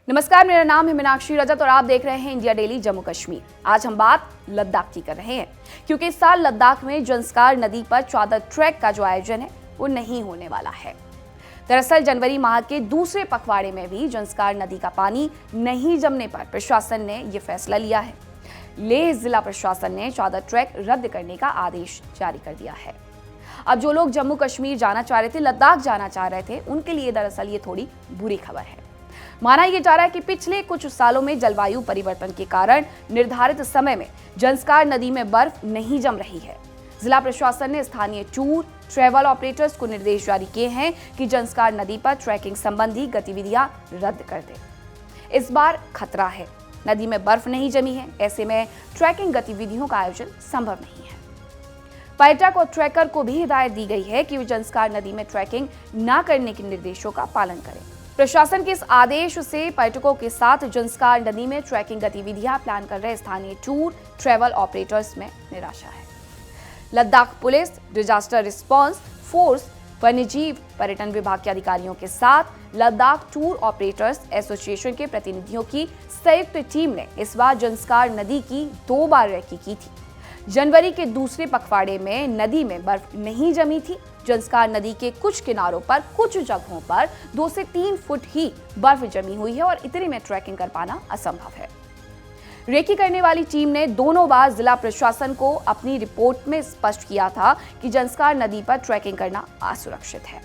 नमस्कार, मेरा नाम है मीनाक्षी रजत और आप देख रहे हैं इंडिया डेली जम्मू कश्मीर। आज हम बात लद्दाख की कर रहे हैं क्योंकि इस साल लद्दाख में ज़ंस्कार नदी पर चादर ट्रैक का जो आयोजन है वो नहीं होने वाला है। दरअसल जनवरी माह के दूसरे पखवाड़े में भी ज़ंस्कार नदी का पानी नहीं जमने पर प्रशासन ने ये फैसला लिया है। लेह जिला प्रशासन ने चादर ट्रैक रद्द करने का आदेश जारी कर दिया है। अब जो लोग जम्मू कश्मीर जाना चाह रहे थे, लद्दाख जाना चाह रहे थे, उनके लिए दरअसल ये थोड़ी बुरी खबर है। माना यह जा रहा है कि पिछले कुछ सालों में जलवायु परिवर्तन के कारण निर्धारित समय में ज़ंस्कार नदी में बर्फ नहीं जम रही है। जिला प्रशासन ने स्थानीय टूर ट्रैवल ऑपरेटर्स को निर्देश जारी किए हैं कि ज़ंस्कार नदी पर ट्रैकिंग संबंधी गतिविधियां रद्द कर दें। इस बार खतरा है, नदी में बर्फ नहीं जमी है, ऐसे में ट्रैकिंग गतिविधियों का आयोजन संभव नहीं है। पर्यटक और ट्रैकर को भी हिदायत दी गई है कि वे ज़ंस्कार नदी में ट्रैकिंग न करने के निर्देशों का पालन करें। प्रशासन के इस आदेश से पर्यटकों के साथ ज़ंस्कार नदी में ट्रैकिंग गतिविधियां प्लान कर रहे स्थानीय टूर ट्रैवल ऑपरेटर्स में निराशा है। Ladakh police, disaster response force, वन्यजीव पर्यटन विभाग के अधिकारियों के साथ लद्दाख टूर ऑपरेटर्स एसोसिएशन के प्रतिनिधियों की संयुक्त टीम ने इस बार ज़ंस्कार नदी की 2 बार रेकी की थी। जनवरी के दूसरे पखवाड़े में नदी में बर्फ नहीं जमी थी। ज़ंस्कार नदी के कुछ किनारों पर कुछ जगहों पर 2 से 3 फुट ही बर्फ जमी हुई है और इतने में ट्रैकिंग कर पाना असंभव है। रेकी करने वाली टीम ने दोनों बार जिला प्रशासन को अपनी रिपोर्ट में स्पष्ट किया था कि ज़ंस्कार नदी पर ट्रैकिंग करना असुरक्षित है।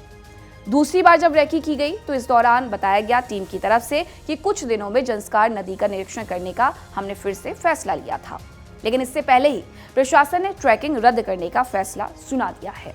दूसरी बार जब रेकी की गई तो इस दौरान बताया गया टीम की तरफ से कि कुछ दिनों में ज़ंस्कार नदी का निरीक्षण करने का हमने फिर से फैसला लिया था, लेकिन इससे पहले ही प्रशासन ने ट्रैकिंग रद्द करने का फैसला सुना दिया है।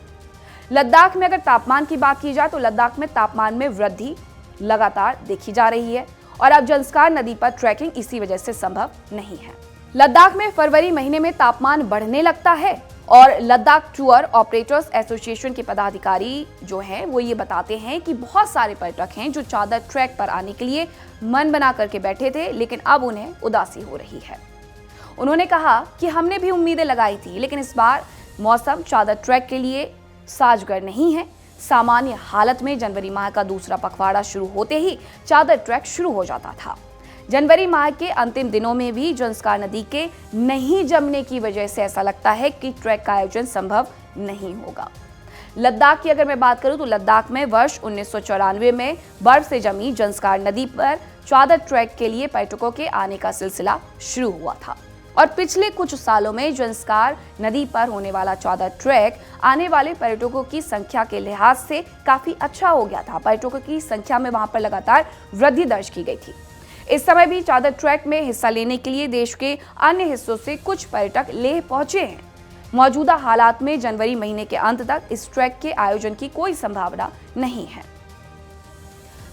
लद्दाख में अगर तापमान की बात की जाए तो लद्दाख में तापमान में वृद्धि लगातार देखी जा रही है और अब ज़ंस्कार नदी पर ट्रैकिंग इसी वजह से संभव नहीं है। लद्दाख में फरवरी महीने में तापमान बढ़ने लगता है और लद्दाख टूर ऑपरेटर्स एसोसिएशन के पदाधिकारी जो हैं वो ये बताते हैं कि बहुत सारे पर्यटक हैं जो चादर ट्रैक पर आने के लिए मन बना करके बैठे थे, लेकिन अब उन्हें उदासी हो रही है। उन्होंने कहा कि हमने भी उम्मीदें लगाई थी, लेकिन इस बार मौसम चादर ट्रैक के लिए साजगर नहीं है। सामान्य हालत में जनवरी माह का दूसरा पखवाड़ा शुरू होते ही चादर ट्रैक शुरू हो जाता था। जनवरी माह के अंतिम दिनों में भी ज़ंस्कार नदी के नहीं जमने की वजह से ऐसा लगता है कि ट्रैक का आयोजन संभव नहीं होगा। लद्दाख की अगर मैं बात करूं तो लद्दाख में वर्ष 1994 में बर्फ से जमी ज़ंस्कार नदी पर चादर ट्रैक के लिए पर्यटकों के आने का सिलसिला शुरू हुआ था और पिछले कुछ सालों में ज़ंस्कार नदी पर होने वाला चादर ट्रैक आने वाले पर्यटकों की संख्या के लिहाज से काफी अच्छा हो गया था। पर्यटकों की संख्या में वहां पर लगातार वृद्धि दर्ज की गई थी। इस समय भी चादर ट्रैक में हिस्सा लेने के लिए देश के अन्य हिस्सों से कुछ पर्यटक लेह पहुंचे हैं। मौजूदा हालात में जनवरी महीने के अंत तक इस ट्रैक के आयोजन की कोई संभावना नहीं है।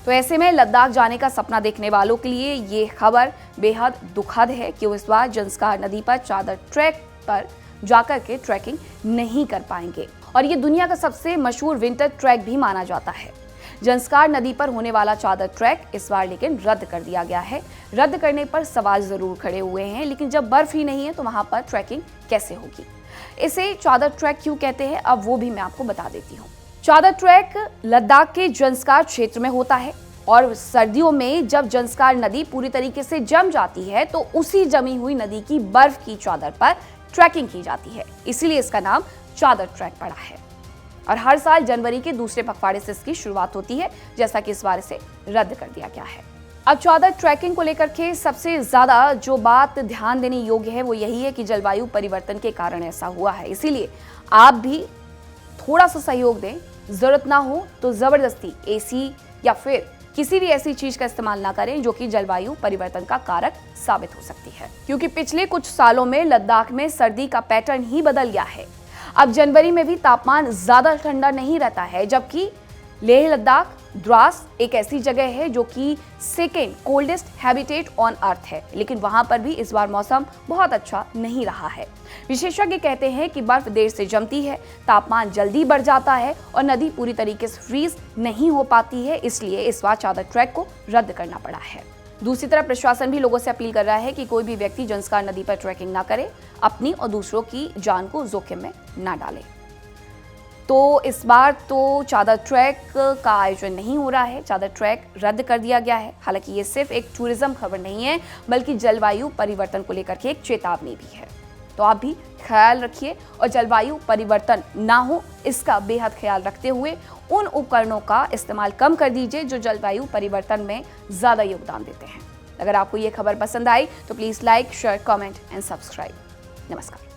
तो ऐसे में लद्दाख जाने का सपना देखने वालों के लिए ये खबर बेहद दुखद है कि वो इस बार ज़ंस्कार नदी पर चादर ट्रैक पर जाकर के ट्रैकिंग नहीं कर पाएंगे और ये दुनिया का सबसे मशहूर विंटर ट्रैक भी माना जाता है। ज़ंस्कार नदी पर होने वाला चादर ट्रैक इस बार लेकिन रद्द कर दिया गया है। रद्द करने पर सवाल जरूर खड़े हुए हैं, लेकिन जब बर्फ ही नहीं है तो वहां पर ट्रैकिंग कैसे होगी। इसे चादर ट्रैक क्यों कहते हैं, अब वो भी मैं आपको बता देती हूँ। चादर ट्रैक लद्दाख के ज़ंस्कार क्षेत्र में होता है और सर्दियों में जब ज़ंस्कार नदी पूरी तरीके से जम जाती है तो उसी जमी हुई नदी की बर्फ की चादर पर ट्रैकिंग की जाती है, इसीलिए इसका नाम चादर ट्रैक पड़ा है। और हर साल जनवरी के दूसरे पखवाड़े से इसकी शुरुआत होती है, जैसा कि इस बार इसे रद्द कर दिया गया है। अब चादर ट्रैकिंग को लेकर के सबसे ज्यादा जो बात ध्यान देने योग्य है वो यही है कि जलवायु परिवर्तन के कारण ऐसा हुआ है, इसीलिए आप भी थोड़ा सा सहयोग दें। जरूरत ना हो तो जबरदस्ती एसी या फिर किसी भी ऐसी चीज का इस्तेमाल ना करें जो कि जलवायु परिवर्तन का कारक साबित हो सकती है, क्योंकि पिछले कुछ सालों में लद्दाख में सर्दी का पैटर्न ही बदल गया है। अब जनवरी में भी तापमान ज्यादा ठंडा नहीं रहता है, जबकि लेह लद्दाख द्रास एक ऐसी जगह है जो कि second coldest habitat on earth है, लेकिन वहां पर भी इस बार मौसम बहुत अच्छा नहीं रहा है। विशेषज्ञ कहते हैं कि बर्फ देर से जमती है, तापमान जल्दी बढ़ जाता है और नदी पूरी तरीके से फ्रीज नहीं हो पाती है, इसलिए इस बार चादर ट्रैक को रद्द करना पड़ा है। दूसरी तरफ प्रशासन भी लोगों से अपील कर रहा है कि कोई भी व्यक्ति ज़ंस्कार नदी पर ट्रैकिंग ना करे, अपनी और दूसरों की जान को जोखिम में ना डाले। तो इस बार तो चादर ट्रैक का आयोजन नहीं हो रहा है, चादर ट्रैक रद्द कर दिया गया है। हालांकि ये सिर्फ एक टूरिज्म खबर नहीं है, बल्कि जलवायु परिवर्तन को लेकर के एक चेतावनी भी है। तो आप भी ख्याल रखिए और जलवायु परिवर्तन ना हो इसका बेहद ख्याल रखते हुए उन उपकरणों का इस्तेमाल कम कर दीजिए जो जलवायु परिवर्तन में ज़्यादा योगदान देते हैं। अगर आपको ये खबर पसंद आई तो please like, share, comment and subscribe. नमस्कार।